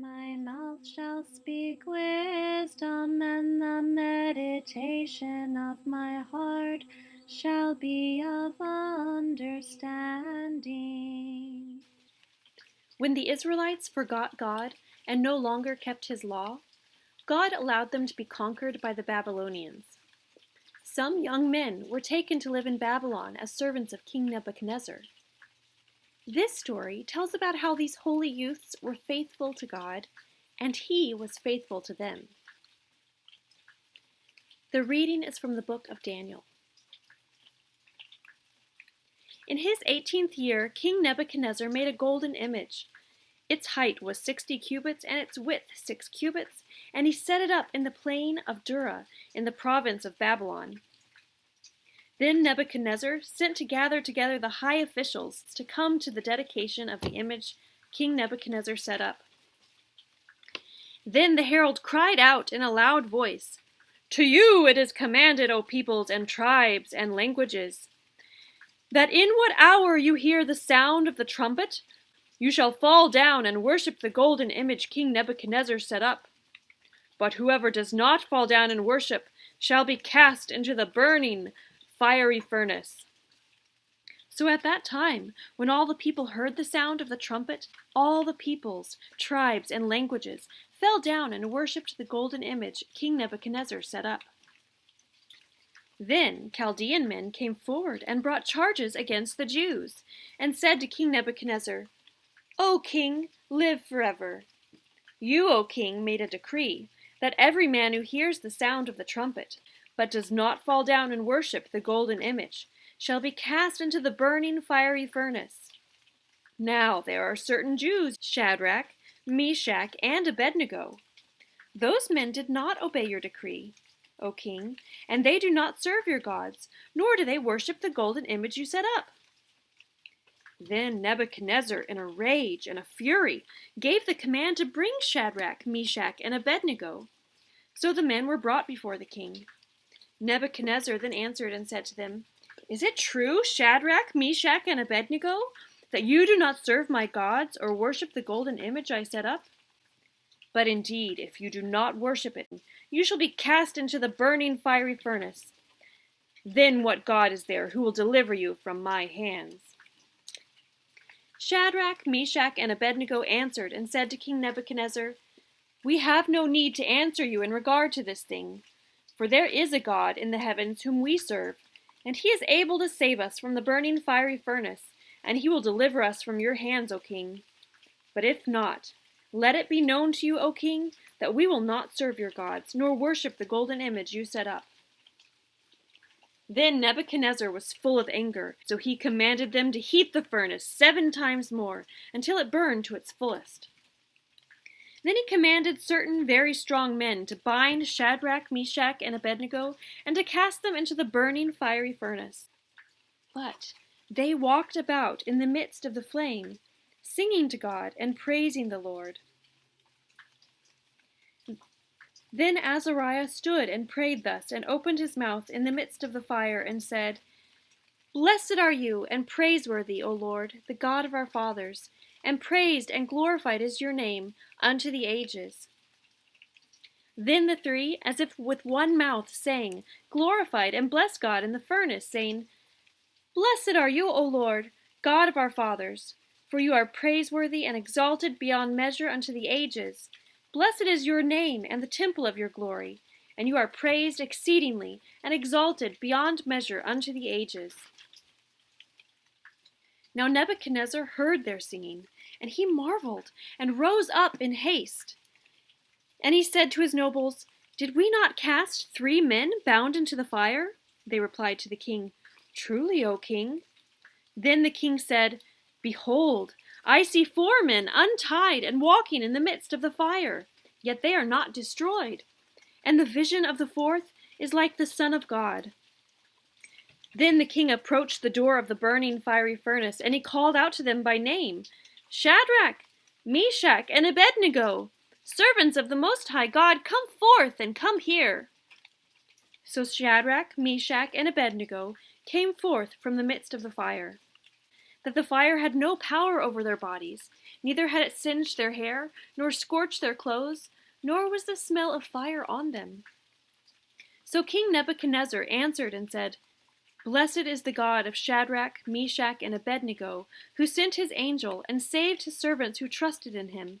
My mouth shall speak wisdom, and the meditation of my heart shall be of understanding. When the Israelites forgot God and no longer kept his law, God allowed them to be conquered by the Babylonians. Some young men were taken to live in Babylon as servants of King Nebuchadnezzar. This story tells about how these holy youths were faithful to God, and he was faithful to them. The reading is from the book of Daniel. In his 18th year, King Nebuchadnezzar made a golden image. Its height was 60 cubits and its width 6 cubits, and he set it up in the plain of Dura in the province of Babylon. Then Nebuchadnezzar sent to gather together the high officials to come to the dedication of the image King Nebuchadnezzar set up. Then the herald cried out in a loud voice, "To you it is commanded, O peoples and tribes and languages, that in what hour you hear the sound of the trumpet, you shall fall down and worship the golden image King Nebuchadnezzar set up. But whoever does not fall down and worship shall be cast into the burning, fiery furnace." So at that time, when all the people heard the sound of the trumpet, all the peoples, tribes, and languages fell down and worshipped the golden image King Nebuchadnezzar set up. Then Chaldean men came forward and brought charges against the Jews, and said to King Nebuchadnezzar, "O king, live forever. You, O king, made a decree that every man who hears the sound of the trumpet, but does not fall down and worship the golden image, shall be cast into the burning fiery furnace. Now there are certain Jews, Shadrach, Meshach, and Abednego. Those men did not obey your decree, O king, and they do not serve your gods, nor do they worship the golden image you set up." Then Nebuchadnezzar, in a rage and a fury, gave the command to bring Shadrach, Meshach, and Abednego. So the men were brought before the king. Nebuchadnezzar then answered and said to them, "Is it true, Shadrach, Meshach, and Abednego, that you do not serve my gods or worship the golden image I set up? But indeed, if you do not worship it, you shall be cast into the burning fiery furnace. Then what God is there who will deliver you from my hands?" Shadrach, Meshach, and Abednego answered and said to King Nebuchadnezzar, "We have no need to answer you in regard to this thing, for there is a God in the heavens whom we serve, and he is able to save us from the burning fiery furnace, and he will deliver us from your hands, O king. But if not, let it be known to you, O king, that we will not serve your gods, nor worship the golden image you set up." Then Nebuchadnezzar was full of anger, so he commanded them to heat the furnace 7 times more, until it burned to its fullest. Then he commanded certain very strong men to bind Shadrach, Meshach, and Abednego, and to cast them into the burning fiery furnace. But they walked about in the midst of the flame, singing to God and praising the Lord. Then Azariah stood and prayed thus, and opened his mouth in the midst of the fire, and said, "Blessed are you, and praiseworthy, O Lord, the God of our fathers, and praised and glorified is your name unto the ages." Then the three, as if with one mouth, sang, glorified and blessed God in the furnace, saying, "Blessed are you, O Lord, God of our fathers, for you are praiseworthy and exalted beyond measure unto the ages. Blessed is your name and the temple of your glory, and you are praised exceedingly and exalted beyond measure unto the ages." Now Nebuchadnezzar heard their singing, and he marveled, and rose up in haste. And he said to his nobles, "Did we not cast 3 men bound into the fire?" They replied to the king, "Truly, O king." Then the king said, "Behold, I see 4 men untied and walking in the midst of the fire, yet they are not destroyed. And the vision of the 4th is like the Son of God." Then the king approached the door of the burning fiery furnace, and he called out to them by name, "Shadrach, Meshach, and Abednego, servants of the Most High God, come forth and come here." So Shadrach, Meshach, and Abednego came forth from the midst of the fire. That the fire had no power over their bodies, Neither had it singed their hair, nor scorched their clothes, nor was the smell of fire on them. So King Nebuchadnezzar answered and said, Blessed is the God of Shadrach, Meshach, and Abednego, who sent his angel and saved his servants who trusted in him.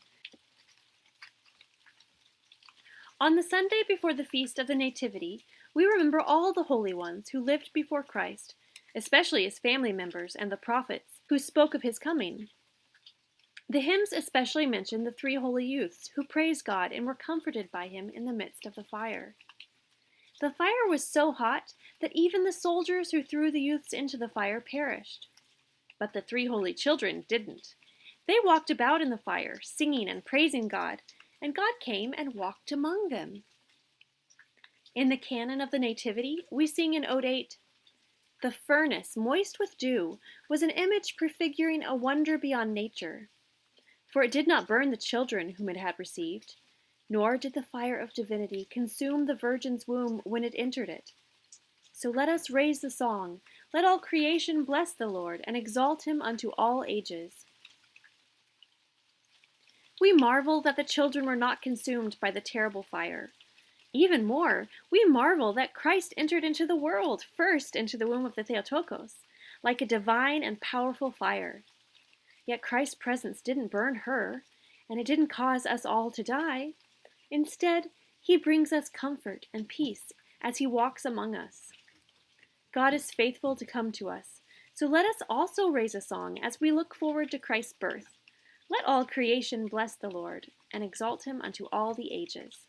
On the Sunday before the feast of the Nativity, we remember all the holy ones who lived before Christ, especially his family members and the prophets who spoke of his coming. The hymns especially mention the three holy youths who praised God and were comforted by him in the midst of the fire. The fire was so hot that even the soldiers who threw the youths into the fire perished. But the three holy children didn't. They walked about in the fire, singing and praising God, and God came and walked among them. In the canon of the Nativity, we sing in Ode 8, The furnace, moist with dew, was an image prefiguring a wonder beyond nature. For it did not burn the children whom it had received, nor did the fire of divinity consume the virgin's womb when it entered it. So let us raise the song, let all creation bless the Lord, and exalt him unto all ages. We marvel that the children were not consumed by the terrible fire. Even more, we marvel that Christ entered into the world, first into the womb of the Theotokos, like a divine and powerful fire. Yet Christ's presence didn't burn her, and it didn't cause us all to die. Instead, he brings us comfort and peace as he walks among us. God is faithful to come to us, so let us also raise a song as we look forward to Christ's birth. Let all creation bless the Lord and exalt him unto all the ages.